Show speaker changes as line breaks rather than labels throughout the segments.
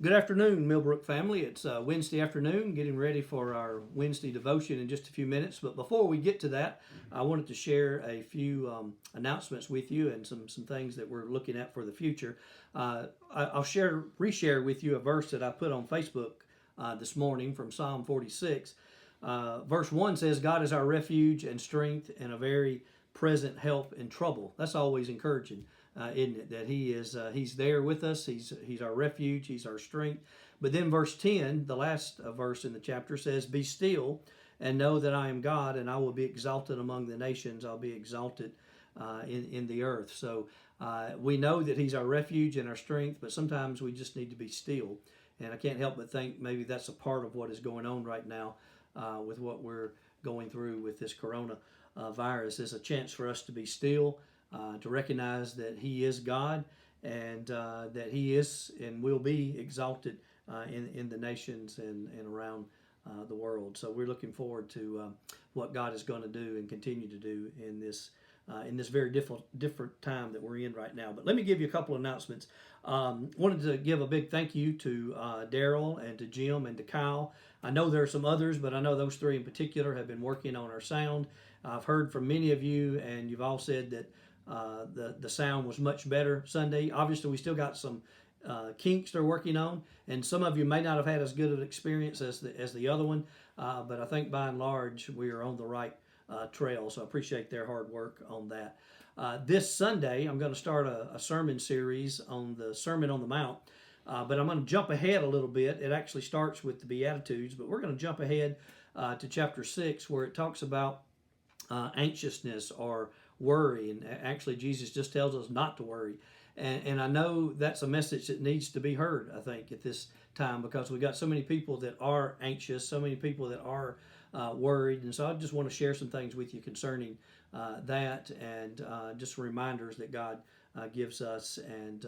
Good afternoon, Millbrook family. It's Wednesday afternoon, getting ready for our Wednesday devotion in just a few minutes. But before we get to that, I wanted to share a few announcements with you and some things that we're looking at for the future. I'll reshare with you a verse that I put on Facebook this morning from Psalm 46. Verse 1 says, God is our refuge and strength and a very present help in trouble. That's always encouraging, isn't it? That He's there with us. He's our refuge. He's our strength. But then verse 10, the last verse in the chapter, says, Be still and know that I am God, and I will be exalted among the nations. I'll be exalted in the earth. So we know that He's our refuge and our strength, but sometimes we just need to be still. And I can't help but think maybe that's a part of what is going on right now with what we're going through with this corona virus. Is a chance for us to be still, to recognize that He is God, and that He is and will be exalted in the nations and around the world. So we're looking forward to what God is going to do and continue to do in this very different time that we're in right now. But let me give you a couple of announcements. Wanted to give a big thank you to Daryl and to Jim and to Kyle. I know there are some others, but I know those three in particular have been working on our sound. I've heard from many of you, and you've all said that the sound was much better Sunday. Obviously, we still got some kinks they're working on, and some of you may not have had as good of an experience as the other one, but I think by and large we are on the right trail. So I appreciate their hard work on that. This Sunday, I'm going to start a sermon series on the Sermon on the Mount. But I'm going to jump ahead a little bit. It actually starts with the Beatitudes, but we're going to jump ahead to chapter 6, where it talks about anxiousness or worry. And actually, Jesus just tells us not to worry. And I know that's a message that needs to be heard, I think, at this time, because we've got so many people that are anxious, so many people that are worried. And so I just want to share some things with you concerning that, and just reminders that God gives us, and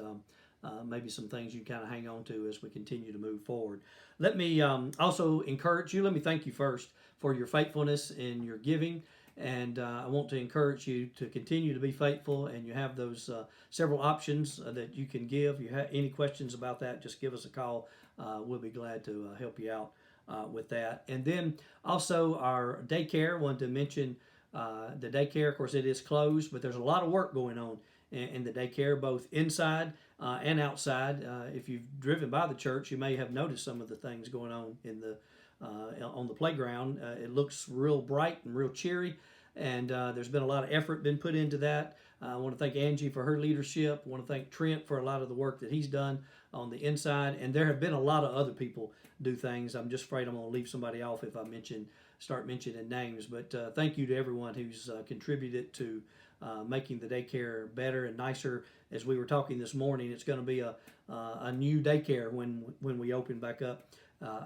maybe some things you kind of hang on to as we continue to move forward. Let me also encourage you. Let me thank you first for your faithfulness in your giving. And I want to encourage you to continue to be faithful, and you have those several options that you can give. If you have any questions about that, just give us a call. We'll be glad to help you out with that. And then also our daycare. Wanted to mention the daycare. Of course, it is closed, but there's a lot of work going on in the daycare, both inside and outside. If you've driven by the church, you may have noticed some of the things going on on the playground. It looks real bright and real cheery, and there's been a lot of effort been put into that. I want to thank Angie for her leadership. I want to thank Trent for a lot of the work that he's done on the inside, and there have been a lot of other people do things. I'm just afraid I'm going to leave somebody off if I start mentioning names, but thank you to everyone who's contributed to making the daycare better and nicer. As we were talking this morning, it's going to be a new daycare when we open back up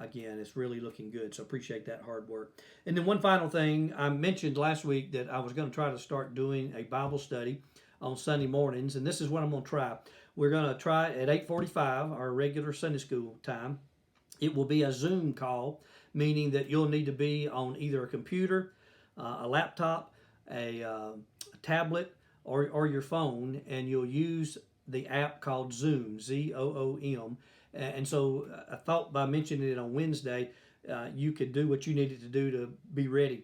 again. It's really looking good, so appreciate that hard work. And then one final thing, I mentioned last week that I was going to try to start doing a Bible study on Sunday mornings, and this is what I'm going to try. We're going to try at 8:45, our regular Sunday school time. It will be a Zoom call, meaning that you'll need to be on either a computer, a laptop, a tablet, or your phone, and you'll use the app called Zoom, Zoom. And so I thought by mentioning it on Wednesday, you could do what you needed to do to be ready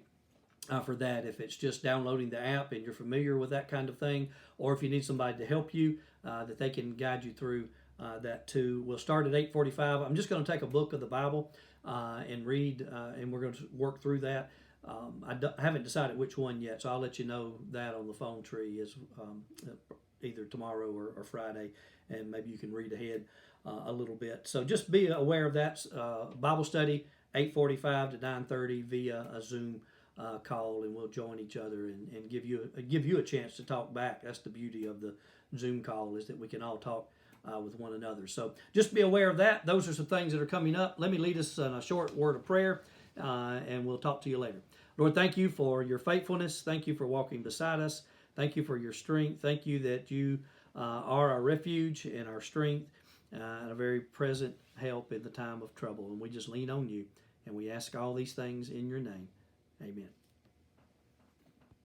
for that. If it's just downloading the app and you're familiar with that kind of thing, or if you need somebody to help you, that they can guide you through that too. We'll start at 8:45. I'm just going to take a book of the Bible and read, and we're going to work through that. I haven't decided which one yet, so I'll let you know that on the phone tree is either tomorrow or Friday, and maybe you can read ahead a little bit. So just be aware of that. Bible study 8:45 to 9:30 via a Zoom call, and we'll join each other and give you a chance to talk back. That's the beauty of the Zoom call, is that we can all talk with one another. So just be aware of that. Those are some things that are coming up. Let me lead us in a short word of prayer, and we'll talk to you later. Lord, thank you for your faithfulness. Thank you for walking beside us. Thank you for your strength. Thank you that you are our refuge and our strength, and a very present help in the time of trouble. And we just lean on you, and we ask all these things in your name. Amen.